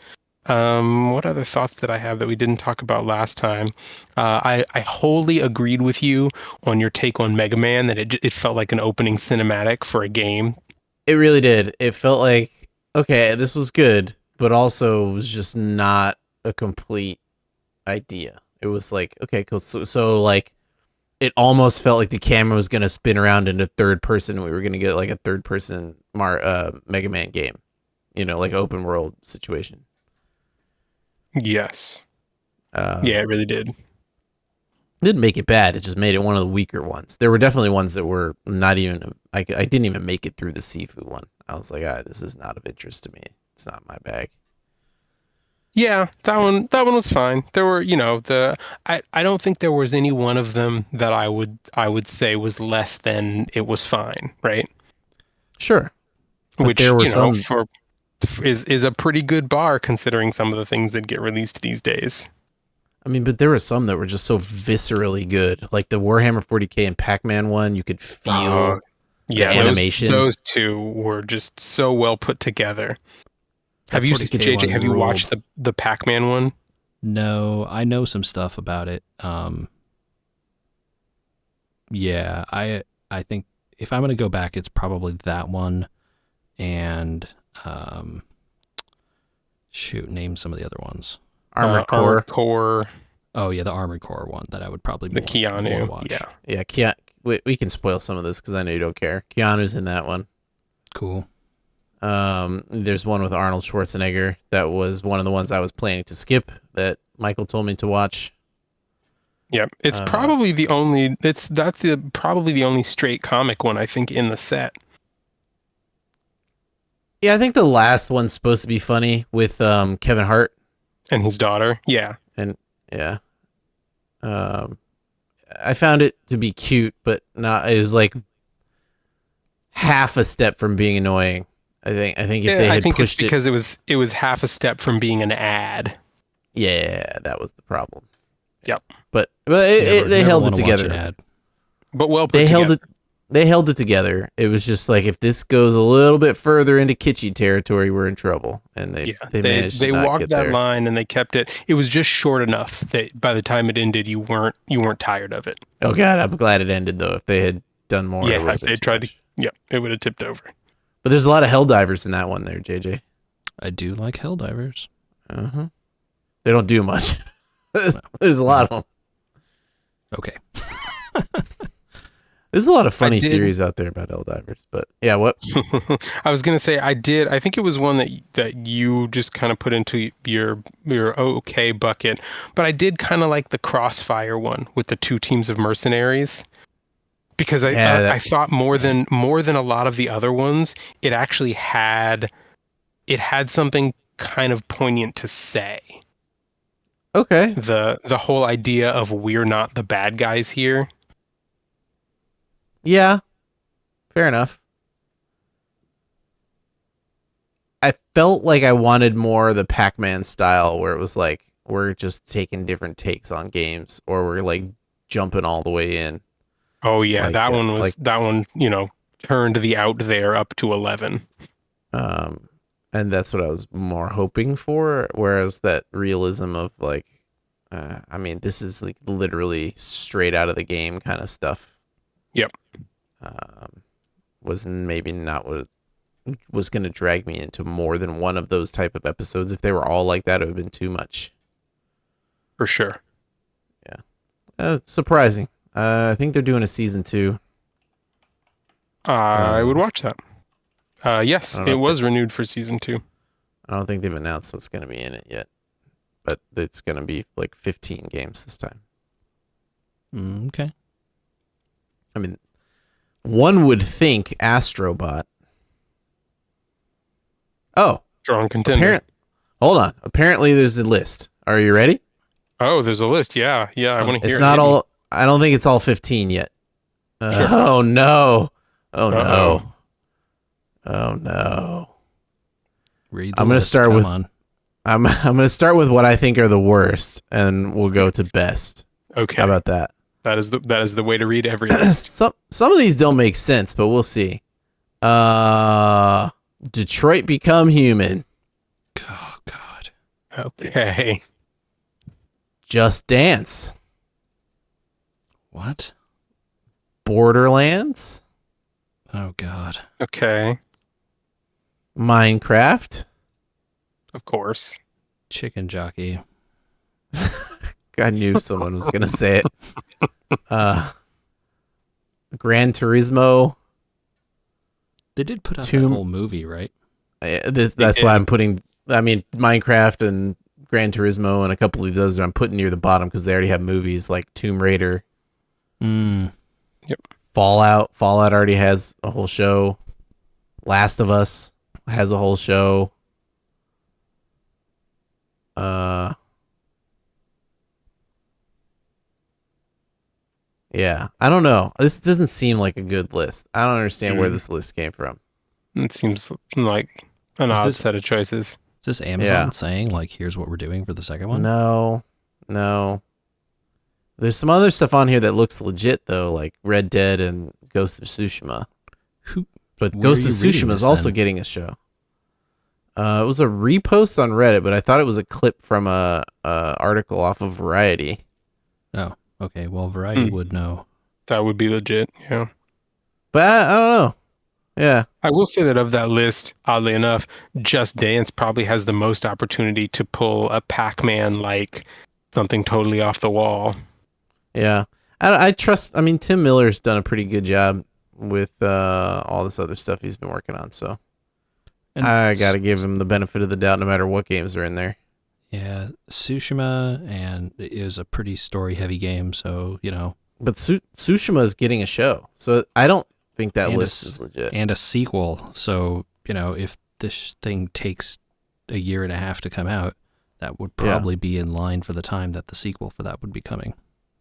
What other thoughts did I have that we didn't talk about last time? I wholly agreed with you on your take on Mega Man that it felt like an opening cinematic for a game. It really did. It felt like, okay, this was good, but also was just not a complete idea. It was like, okay, cool. So like, it almost felt like the camera was gonna spin around into third person. And we were gonna get like a third person Mega Man game, like open world situation. Yes. Yeah, Um, it really did. didn't make it bad. It just made it one of the weaker ones. There were definitely ones that were not even. I didn't even make it through the Sifu one. I was like, this is not of interest to me. It's not my bag. Yeah, that one was fine. There were, I don't think there was any one of them that I would say was less than it was fine, right? Sure, but Which, there were some. for is a pretty good bar considering some of the things that get released these days. I mean, but there were some that were just so viscerally good, like the Warhammer 40K and Pac-Man one. You could Uh, feel the yeah, those animation. those two were just so well put together. That Have you, 40K JJ, one have you watched ruled. the Pac-Man one? No, I know some stuff about it. Yeah, I think if I'm gonna go back, it's probably that one and um, shoot, name some of the other ones. Armored Armored Core. Core, Oh yeah, the Armored Core one that I would probably the want to Keanu. watch. Yeah. Yeah, we can spoil some of this because I know you don't care. Keanu's in that one. Cool. There's one with Arnold Schwarzenegger that was one of the ones I was planning to skip that Michael told me to watch. Yep. It's Uh, probably the only probably the only straight comic one I think in the set. yeah, I think the last one's supposed to be funny with Kevin Hart And his daughter. Yeah. and yeah. Um, I found it to be cute, but not. It was like half a step from being annoying. I think if Yeah, they I had think it's pushed it, because it was half a step from being an ad. yeah, that was the problem. Yep. But they Never held it want to watch an together. ad. But well put They held together. it. They held it together. It was just like if this goes a little bit further into kitschy territory, we're in trouble. And Yeah. they They managed to they not walked get that there. line and they kept it. It was just short enough that by the time it ended you weren't tired of it. Oh God, I'm glad it ended though. If they had done more, it Yeah, would have if been they too tried to, much. yep, it would have tipped over. But there's a lot of Helldivers in that one there, JJ. I do like Helldivers. Uh-huh. They don't do much. there's, Well, there's a lot of them. Okay. There's a lot of funny did- theories out there about Helldivers. But yeah, what? I was gonna say I think it was one that you just kind of put into your okay bucket, but I did kind of like the Crossfire one with the two teams of mercenaries because I Yeah, I, I thought more than a lot of the other ones, it had something kind of poignant to say. okay. The whole idea of we're not the bad guys here. Yeah, fair enough. I felt like I wanted more of the Pac-Man style where it was like we're just taking different takes on games or we're like jumping all the way in. Oh yeah, Like that one, turned the out there up to 11. um and that's what I was more hoping for, whereas that realism of like I mean this is like literally straight out of the game kind of stuff. Yep. Was maybe not what was going to drag me into more than one of those type of episodes. If they were all like that, it would have been too much. For sure. It's surprising. I think they're doing a season 2. I would watch that. I Yes, don't know it if was renewed for season 2. I don't think they've announced what's going to be in it yet, but it's going to be like 15 games this time. Okay. I mean, One would think Astrobot. Oh, Strong contender. hold on. Apparently, there's a list. Are you ready? Oh, there's a list. Yeah. I want to hear It's it. not Hit me. all. I don't think it's all 15 yet. Sure. Oh no! Oh Uh-oh. no! Oh no! Read the I'm gonna list. start Come with. on. I'm gonna start with what I think are the worst, and we'll go to best. Okay. How about that? That is the way to read every list. Some of these don't make sense, but we'll see. Detroit Become Human. Oh God. Okay. Just Dance. What? Borderlands. Oh God. Okay. Minecraft. Of course. Chicken Jockey. I knew someone was gonna say it. Gran Turismo. They did put out Tomb- that whole movie, right? That's why I'm putting. I mean, Minecraft and Gran Turismo and a couple of those I'm putting near the bottom because they already have movies like Tomb Raider. Mm. Fallout. Fallout already has a whole show. Last of Us has a whole show. Yeah, I don't know. This doesn't seem like a good list. I don't understand where this list came from. It seems like an Is odd this- set of choices. Is this Amazon Yeah. saying like, here's what we're doing for the second one? No. There's some other stuff on here that looks legit though, like Red Dead and Ghost of Tsushima. But Where Ghost are of you reading Tsushima is this, also then? getting a show. It was a repost on Reddit, but I thought it was a clip from a article off of Variety. Oh, okay. Well, Variety Hmm. would know. That would be legit. Yeah. But I don't know. Yeah. I will say that of that list, oddly enough, Just Dance probably has the most opportunity to pull a Pac-Man like something totally off the wall. Yeah. I trust. I mean, Tim Miller's done a pretty good job with all this other stuff he's been working on. So And I got to give him the benefit of the doubt no matter what games are in there. Yeah, Tsushima and it is a pretty story-heavy game, so But Tsushima is getting a show. So I don't think that And list a s- is legit. and a sequel. So if this thing takes a year and a half to come out, that would probably be in line for the time that the sequel for that would be coming.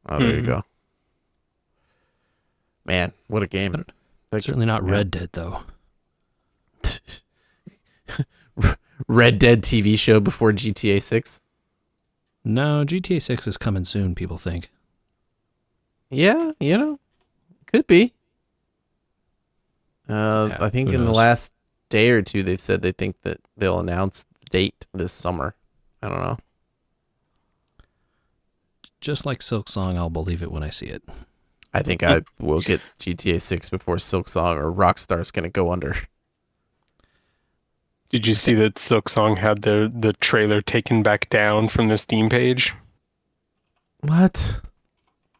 Oh, there you go. Man, what a game. Certainly not Red Dead though. Red Dead TV show before GTA 6? No, GTA 6 is coming soon, people think. Yeah, could be. Yeah, I think who in the knows? last day or two, they've said they think that they'll announce the date this summer. I don't know. Just like Silk Song, I'll believe it when I see it. I think I will get GTA 6 before Silksong or Rockstar's going to go under. Did you see that Silk Song had the trailer taken back down from the Steam page? What?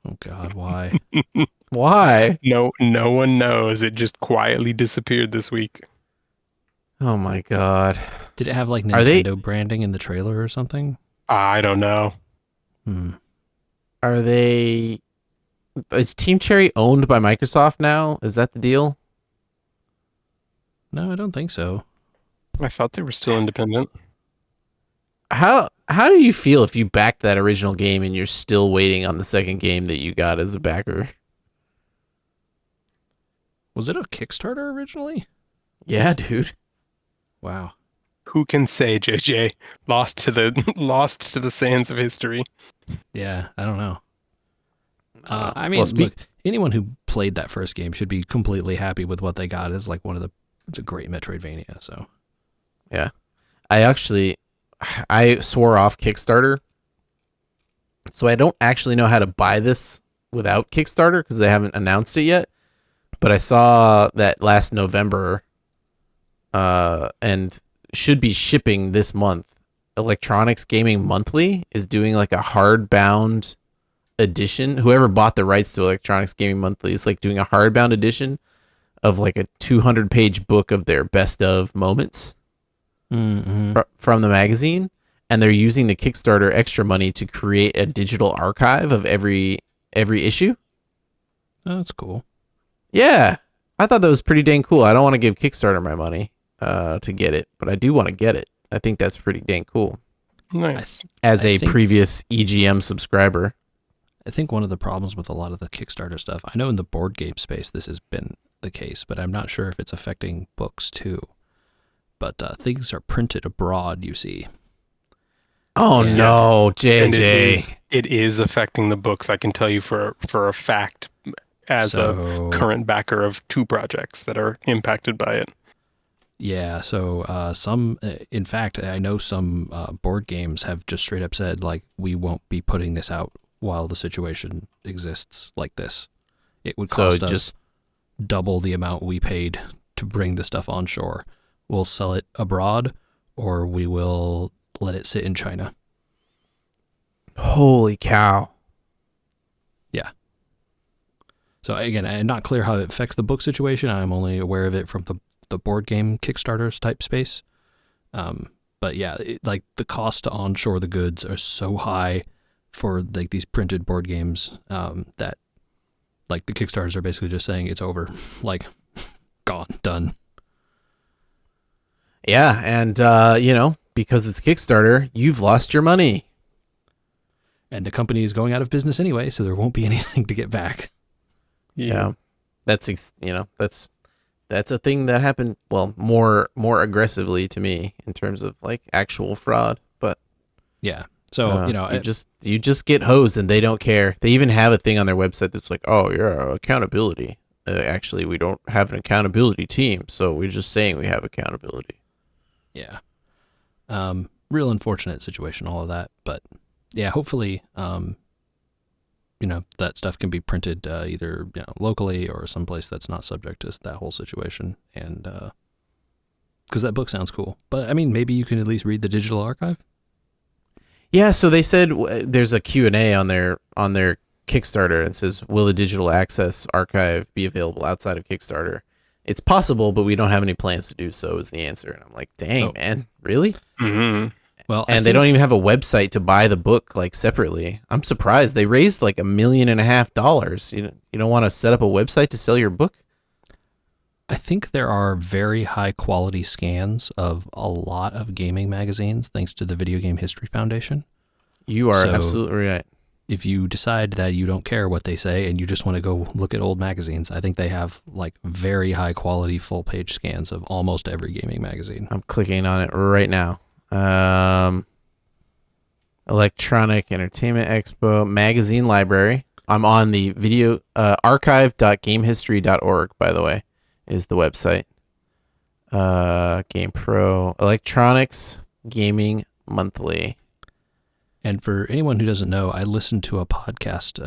Oh God, why? Why? No one knows. It just quietly disappeared this week. Oh my God. Did it have like Are they- Nintendo branding in the trailer or something? I don't know. Are they... Is Team Cherry owned by Microsoft now? Is that the deal? No, I don't think so. I thought they were still independent. How do you feel if you backed that original game and you're still waiting on the second game that you got as a backer? Was it a Kickstarter originally? Yeah, dude. Wow. Who can say, JJ? Lost to the sands of history. Yeah, I don't know. I mean, well, look, anyone who played that first game should be completely happy with what they got. It's like it's a great Metroidvania. So Yeah. I swore off Kickstarter. So I don't actually know how to buy this without Kickstarter because they haven't announced it yet. But I saw that last November and should be shipping this month. Electronics Gaming Monthly is doing like a hardbound edition. Whoever bought the rights to Electronics Gaming Monthly is like doing a hardbound edition of like a 200-page book of their best of moments from the magazine, and they're using the Kickstarter extra money to create a digital archive of every issue. oh, that's cool. Yeah, I thought that was pretty dang cool. I don't want to give Kickstarter my money to get it, but I do want to get it. I think that's pretty dang cool. Nice. As a previous EGM subscriber. I think one of the problems with a lot of the Kickstarter stuff, I know in the board game space this has been the case, but I'm not sure if it's affecting books too. But things are printed abroad, you see. Oh no, JJ. And it is affecting the books. I can tell you for a fact, as a current backer of 2 projects that are impacted by it. Yeah, so in fact, I know some board games have just straight up said, like, we won't be putting this out while the situation exists like this. It would cost us double the amount we paid to bring the stuff on shore. We'll sell it abroad, or we will let it sit in China. Holy cow. Yeah. So again, I'm not clear how it affects the book situation. I'm only aware of it from the board game Kickstarters type space. But yeah, like the cost to onshore the goods are so high for like these printed board games that like the Kickstarters are basically just saying it's over, like gone, done. Yeah, and because it's Kickstarter, you've lost your money. And the company is going out of business anyway, so there won't be anything to get back. Yeah. That's a thing that happened, well, more aggressively to me in terms of like actual fraud, but yeah. So, you just get hosed and they don't care. They even have a thing on their website that's like, "Oh, yeah, accountability. Actually, we don't have an accountability team, so we're just saying we have accountability." Yeah. Real unfortunate situation, all of that. But yeah, hopefully, that stuff can be printed either locally or someplace that's not subject to that whole situation. And because that book sounds cool. But I mean, maybe you can at least read the digital archive. Yeah, so they said there's a Q&A on their Kickstarter and says, "Will the digital access archive be available outside of Kickstarter?" It's possible, but we don't have any plans to do so, is the answer. And I'm like, dang, man, really? Mm-hmm. Well, and they don't even have a website to buy the book like separately. I'm surprised. They raised like $1.5 million. You don't want to set up a website to sell your book? I think there are very high quality scans of a lot of gaming magazines thanks to the Video Game History Foundation. You are absolutely right. If you decide that you don't care what they say and you just want to go look at old magazines, I think they have like very high quality full page scans of almost every gaming magazine. I'm clicking on it right now. Electronic Entertainment Expo Magazine Library. I'm on the video archive.gamehistory.org, by the way, is the website. Game Pro Electronics Gaming Monthly. And for anyone who doesn't know, I listened to a podcast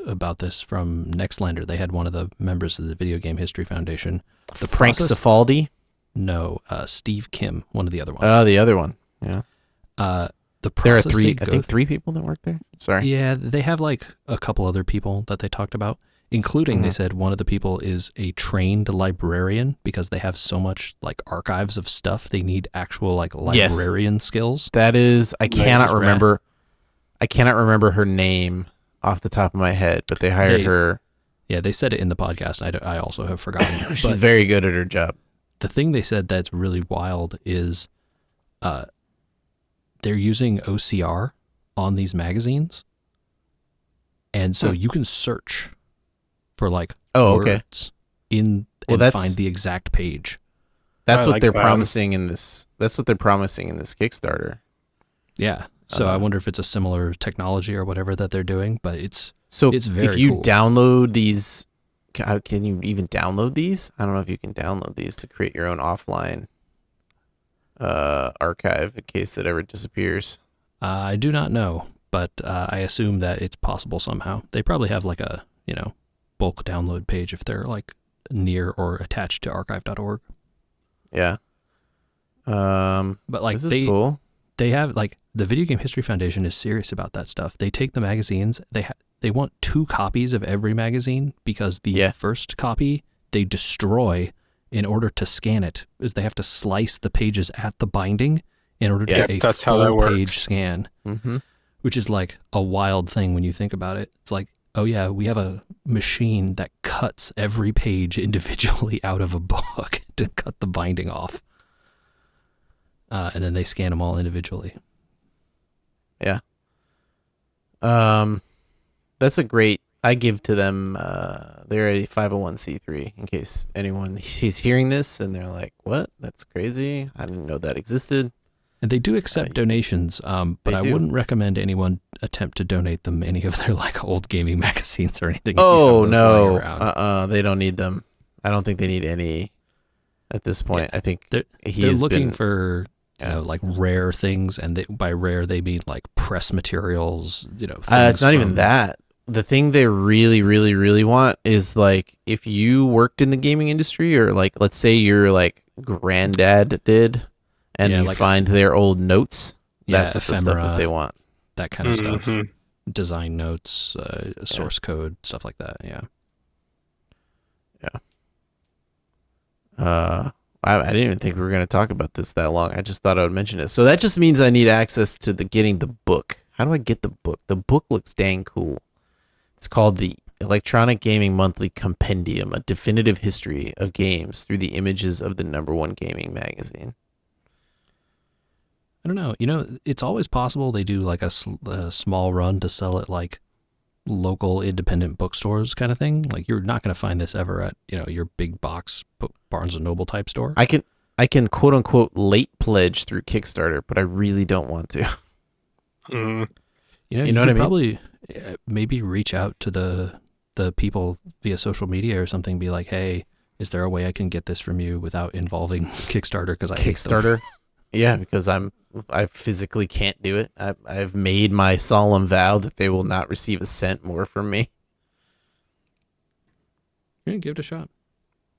about this from Nextlander. They had one of the members of the Video Game History Foundation. Frank Cifaldi? No, Steve Kim, one of the other ones. Oh, the other one. Yeah. The process there are I think 3 people that work there. Sorry. Yeah, they have like a couple other people that they talked about, including they said one of the people is a trained librarian because they have so much like archives of stuff. They need actual like librarian skills. That is, I cannot remember her name off the top of my head, but they hired her. Yeah, they said it in the podcast. I also have forgotten. She's very good at her job. The thing they said that's really wild is they're using OCR on these magazines. And so you can search for like words and find the exact page. That's what they're promising in this. That's what they're promising in this Kickstarter. Yeah. So I wonder if it's a similar technology or whatever that they're doing, but it's very if you cool. download these, can you even download these? I don't know if you can download these to create your own offline archive in case it ever disappears. I do not know, but I assume that it's possible somehow. They probably have like a, bulk download page if they're like near or attached to archive.org. Yeah. But like this is cool. They have like the Video Game History Foundation is serious about that stuff. They take the magazines, they want 2 copies of every magazine because the first copy they destroy in order to scan it, is they have to slice the pages at the binding in order to get a full page scan, which is like a wild thing when you think about it. It's like, oh yeah, we have a machine that cuts every page individually out of a book to cut the binding off. And then they scan them all individually. Yeah. That's a great, I give to them, they're a 501c3 in case anyone is hearing this and they're like, what? That's crazy. I didn't know that existed. And they do accept donations, but I wouldn't recommend anyone attempt to donate them any of their like old gaming magazines or anything. Oh, no. They don't need them. I don't think they need any at this point. Yeah. I think they're looking for like rare things, and by rare they mean like press materials. It's not even that. The thing they really, really, really want is like if you worked in the gaming industry, or like let's say your like granddad did, and you like find their old notes. That's what the stuff that they want. That kind of stuff. Design notes, source code, stuff like that. Yeah. Yeah. I didn't even think we were going to talk about this that long. I just thought I would mention it. So that just means I need access to getting the book. How do I get the book? The book looks dang cool. It's called the Electronic Gaming Monthly Compendium, a definitive history of games through the images of the #1 gaming magazine. I don't know. It's always possible they do like a small run to sell at like local independent bookstores kind of thing. Like you're not going to find this ever at, your big box Barnes & Noble type store. I can quote unquote late pledge through Kickstarter, but I really don't want to. You know what I mean? Probably maybe reach out to the people via social media or something. Be like, hey, is there a way I can get this from you without involving Kickstarter? Because I hate them. Yeah, because I physically can't do it. I've made my solemn vow that they will not receive a cent more from me. Yeah, give it a shot.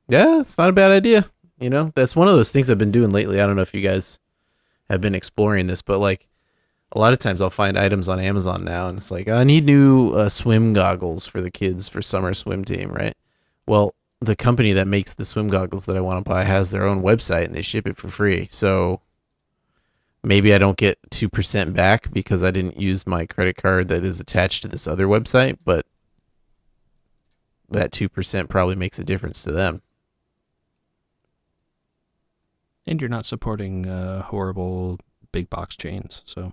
Yeah, it's not a bad idea. That's one of those things I've been doing lately. I don't know if you guys have been exploring this, but like a lot of times I'll find items on Amazon now, and it's like, I need new swim goggles for the kids for summer swim team, right? Well, the company that makes the swim goggles that I want to buy has their own website, and they ship it for free. So maybe I don't get 2% back because I didn't use my credit card that is attached to this other website, but that 2% probably makes a difference to them. And you're not supporting horrible big box chains, so.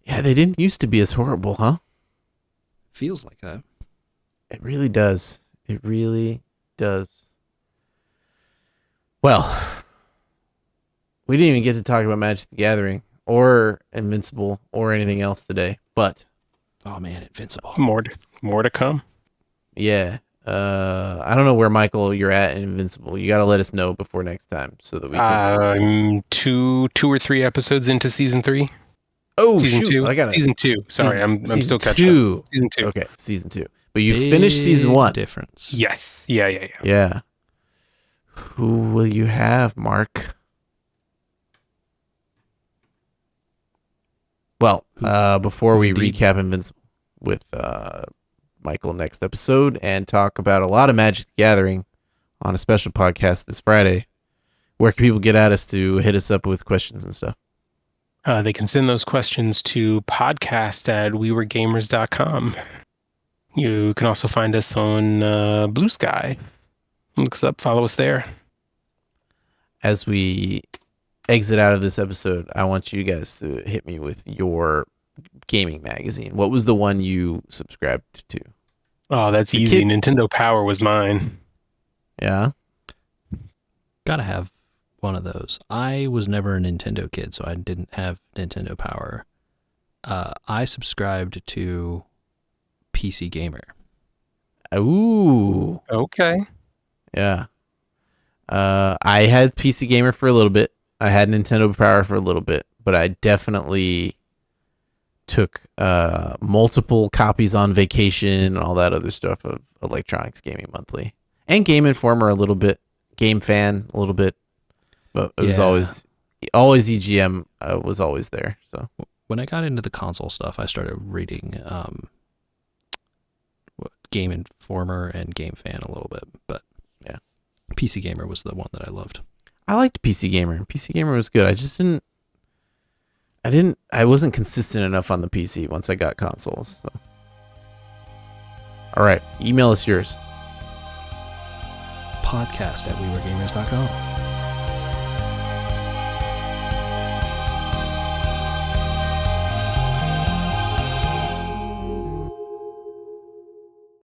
Yeah, they didn't used to be as horrible, huh? Feels like that. It really does. It really does. Well, we didn't even get to talk about Magic the Gathering or Invincible or anything else today, but oh man, Invincible. More to come. Yeah. I don't know where, Michael, you're at in Invincible. You got to let us know before next time so that we can. I'm two or three episodes into season 3. Oh, season shoot. 2. I got season 2. Sorry, I'm still catching up. Season 2. Okay, season 2. But you finished season 1. Difference. Yes. Yeah. Yeah. Who will you have, Mark? Well, before we recap Invincible with Michael next episode and talk about a lot of Magic the Gathering on a special podcast this Friday, where can people get at us to hit us up with questions and stuff? They can send those questions to podcast@weweregamers.com. You can also find us on Blue Sky. Look us up, follow us there. As we exit out of this episode, I want you guys to hit me with your gaming magazine. What was the one you subscribed to? Oh, that's easy. Nintendo Power was mine. Yeah? Gotta have one of those. I was never a Nintendo kid, so I didn't have Nintendo Power. I subscribed to PC Gamer. Ooh. Okay. Yeah. I had PC Gamer for a little bit. I had Nintendo Power for a little bit, but I definitely took multiple copies on vacation and all that other stuff of Electronics Gaming Monthly. And Game Informer a little bit. Game Fan a little bit. But it was always EGM was always there. So when I got into the console stuff, I started reading Game Informer and Game Fan a little bit. But yeah, PC Gamer was the one that I loved. I liked PC Gamer. PC Gamer was good. I wasn't consistent enough on the PC once I got consoles. So. All right, email us yours. podcast@wewergamers.com.